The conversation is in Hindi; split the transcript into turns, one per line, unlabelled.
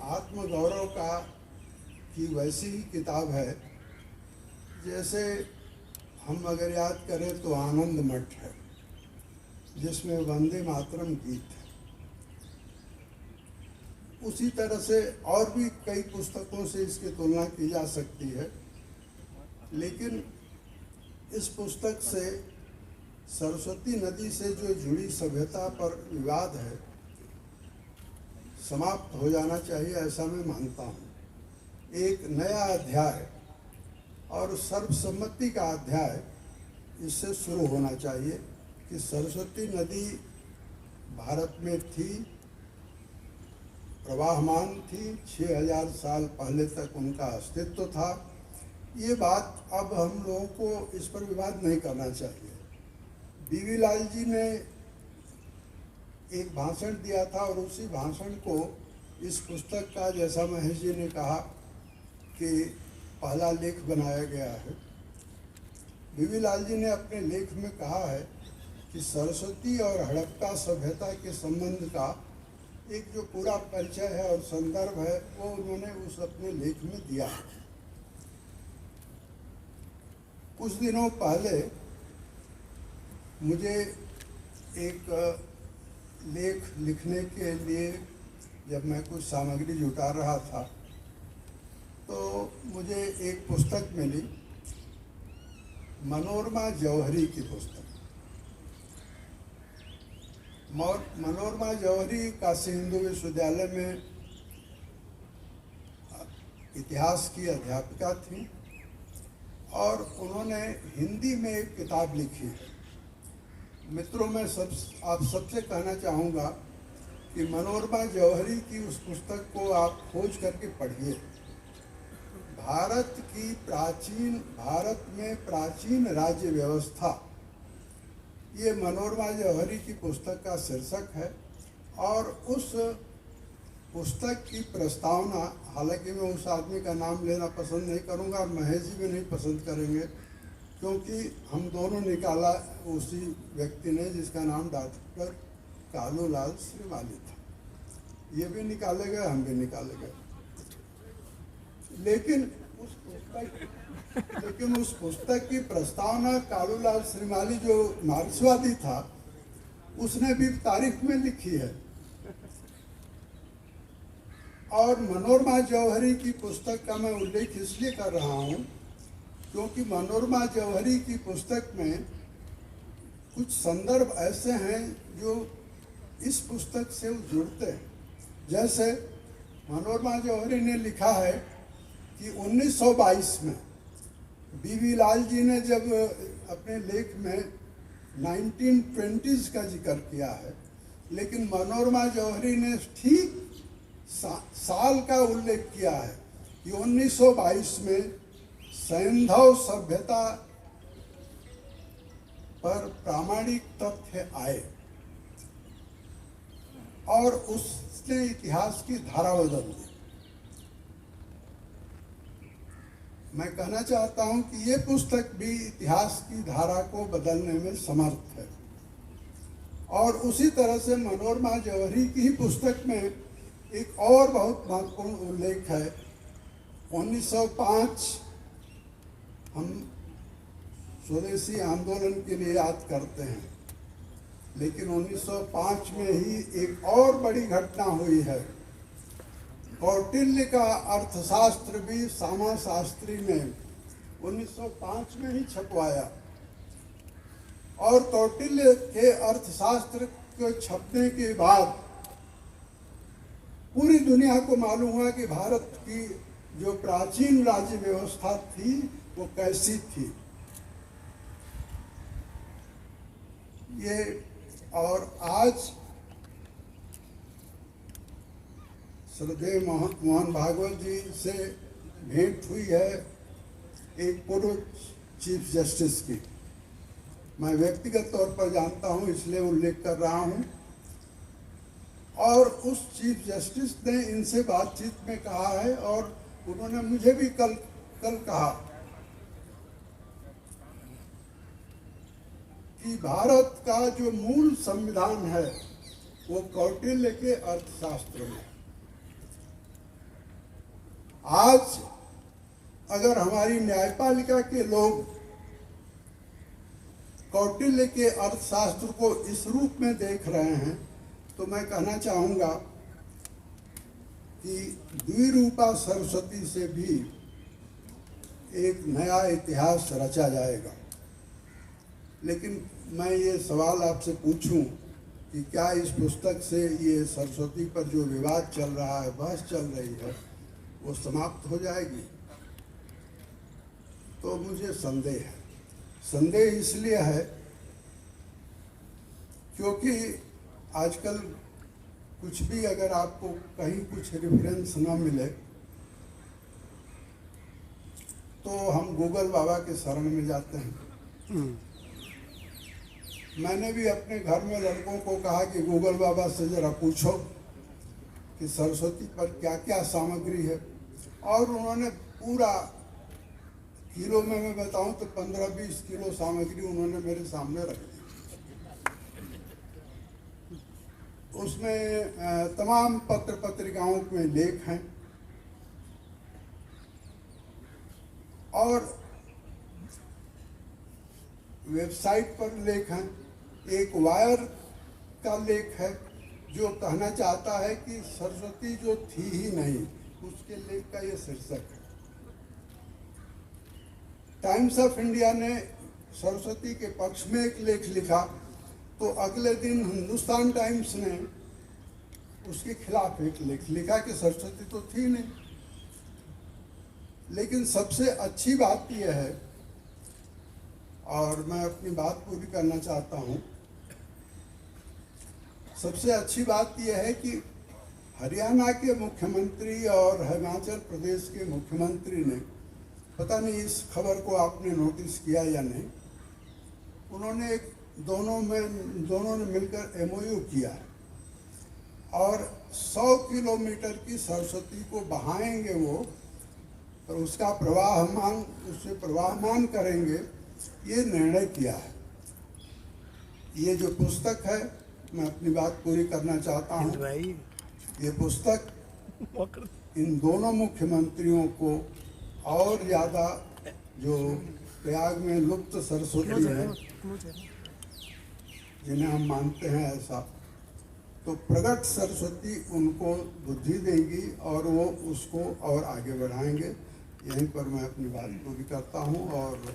आत्मगौरव का की वैसी ही किताब है जैसे हम अगर याद करें तो आनंद मठ है, जिसमें वंदे मातरम गीत है। उसी तरह से और भी कई पुस्तकों से इसकी तुलना की जा सकती है, लेकिन इस पुस्तक से सरस्वती नदी से जो जुड़ी सभ्यता पर विवाद है समाप्त हो जाना चाहिए, ऐसा मैं मानता हूँ। एक नया अध्याय और सर्वसम्मति का अध्याय इससे शुरू होना चाहिए कि सरस्वती नदी भारत में थी, प्रवाहमान थी, 6000 साल पहले तक उनका अस्तित्व था। ये बात अब हम लोगों को इस पर विवाद नहीं करना चाहिए। बीवी लाल जी ने एक भाषण दिया था और उसी भाषण को इस पुस्तक का, जैसा महेश जी ने कहा, कि पहला लेख बनाया गया है। बीवी लाल जी ने अपने लेख में कहा है कि सरस्वती और हड़प्पा सभ्यता के संबंध का एक जो पूरा परिचय है और संदर्भ है वो उन्होंने उस अपने लेख में दिया है। कुछ दिनों पहले मुझे एक लेख लिखने के लिए जब मैं कुछ सामग्री जुटा रहा था तो मुझे एक पुस्तक मिली, मनोरमा जौहरी की पुस्तक। मनोरमा जौहरी काशी हिंदू विश्वविद्यालय में इतिहास की अध्यापिका थी और उन्होंने हिंदी में एक किताब लिखी। मित्रों, मैं आप सबसे कहना चाहूँगा कि मनोरमा जौहरी की उस पुस्तक को आप खोज करके पढ़िए। भारत में प्राचीन राज्य व्यवस्था, ये मनोरमा जौहरी की पुस्तक का शीर्षक है। और उस पुस्तक की प्रस्तावना, हालांकि मैं उस आदमी का नाम लेना पसंद नहीं करूंगा, महेश जी भी नहीं पसंद करेंगे, क्योंकि हम दोनों निकाला उसी व्यक्ति ने जिसका नाम डॉक्टर कालूलाल श्रीमाली था। ये भी निकाले गए, हम भी निकाले गए। लेकिन उस पुस्तक की प्रस्तावना कालूलाल श्रीमाली जो मार्क्सवादी था उसने भी तारीख में लिखी है। और मनोरमा जौहरी की पुस्तक का मैं उल्लेख इसलिए कर रहा हूँ क्योंकि मनोरमा जौहरी की पुस्तक में कुछ संदर्भ ऐसे हैं जो इस पुस्तक से जुड़ते हैं। जैसे मनोरमा जौहरी ने लिखा है कि 1922 में बीवी लाल जी ने जब अपने लेख में 1920s का जिक्र किया है, लेकिन मनोरमा जौहरी ने ठीक साल का उल्लेख किया है कि 1922 में सैंधव सभ्यता पर प्रामाणिक तथ्य आए और उसने इतिहास की धारा बदल दी। मैं कहना चाहता हूं कि ये पुस्तक भी इतिहास की धारा को बदलने में समर्थ है। और उसी तरह से मनोरमा जौहरी की ही पुस्तक में एक और बहुत महत्वपूर्ण उल्लेख है। 1905 हम स्वदेशी आंदोलन के लिए याद करते हैं, लेकिन 1905 में ही एक और बड़ी घटना हुई है। कौटिल्य का अर्थशास्त्र भी सामा शास्त्री ने 1905 में ही छपवाया। और कौटिल्य के अर्थशास्त्र के छपने के बाद पूरी दुनिया को मालूम हुआ कि भारत की जो प्राचीन राज्य व्यवस्था थी वो कैसी थी। ये और आज श्रद्धेय मोहन भागवत जी से भेंट हुई है एक पूर्व चीफ जस्टिस की। मैं व्यक्तिगत तौर पर जानता हूं, इसलिए उल्लेख कर रहा हूं। और उस चीफ जस्टिस ने इनसे बातचीत में कहा है और उन्होंने मुझे भी कल कहा कि भारत का जो मूल संविधान है वो कौटिल्य के अर्थशास्त्र में। आज अगर हमारी न्यायपालिका के लोग कौटिल्य के अर्थशास्त्र को इस रूप में देख रहे हैं तो मैं कहना चाहूँगा कि द्विरूपा सरस्वती से भी एक नया इतिहास रचा जाएगा। लेकिन मैं ये सवाल आपसे पूछूं कि क्या इस पुस्तक से ये सरस्वती पर जो विवाद चल रहा है, बहस चल रही है, वो समाप्त हो जाएगी? तो मुझे संदेह है। संदेह इसलिए है क्योंकि आजकल कुछ भी अगर आपको कहीं कुछ रेफरेंस ना मिले तो हम गूगल बाबा के शरण में जाते हैं। मैंने भी अपने घर में लड़कों को कहा कि गूगल बाबा से जरा पूछो कि सरस्वती पर क्या क्या सामग्री है, और उन्होंने पूरा किलो में मैं बताऊं तो 15-20 किलो सामग्री उन्होंने मेरे सामने रख दी। उसमें तमाम पत्र पत्रिकाओं में लेख हैं और वेबसाइट पर लेख हैं। एक वायर का लेख है जो कहना चाहता है कि सरस्वती जो थी ही नहीं, उसके लेख का ये शीर्षक है। टाइम्स ऑफ इंडिया ने सरस्वती के पक्ष में एक लेख लिखा तो अगले दिन हिंदुस्तान टाइम्स ने उसके खिलाफ एक लेख लिखा कि सरस्वती तो थी नहीं। लेकिन सबसे अच्छी बात यह है, और मैं अपनी बात पूरी करना चाहता हूँ, सबसे अच्छी बात यह है कि हरियाणा के मुख्यमंत्री और हिमाचल प्रदेश के मुख्यमंत्री ने, पता नहीं इस खबर को आपने नोटिस किया या नहीं, उन्होंने एक दोनों ने मिलकर MOU किया है और 100 किलोमीटर की सरस्वती को बहाएंगे वो, और उसका उससे प्रवाहमान करेंगे, ये निर्णय किया है। ये जो पुस्तक है, मैं अपनी बात पूरी करना चाहता हूँ, ये पुस्तक इन दोनों मुख्यमंत्रियों को और ज़्यादा, जो प्रयाग में लुप्त सरस्वती है जिन्हें हम मानते हैं ऐसा, तो प्रगट सरस्वती उनको बुद्धि देगी और वो उसको और आगे बढ़ाएंगे। यहीं पर मैं अपनी बात पूरी करता हूँ और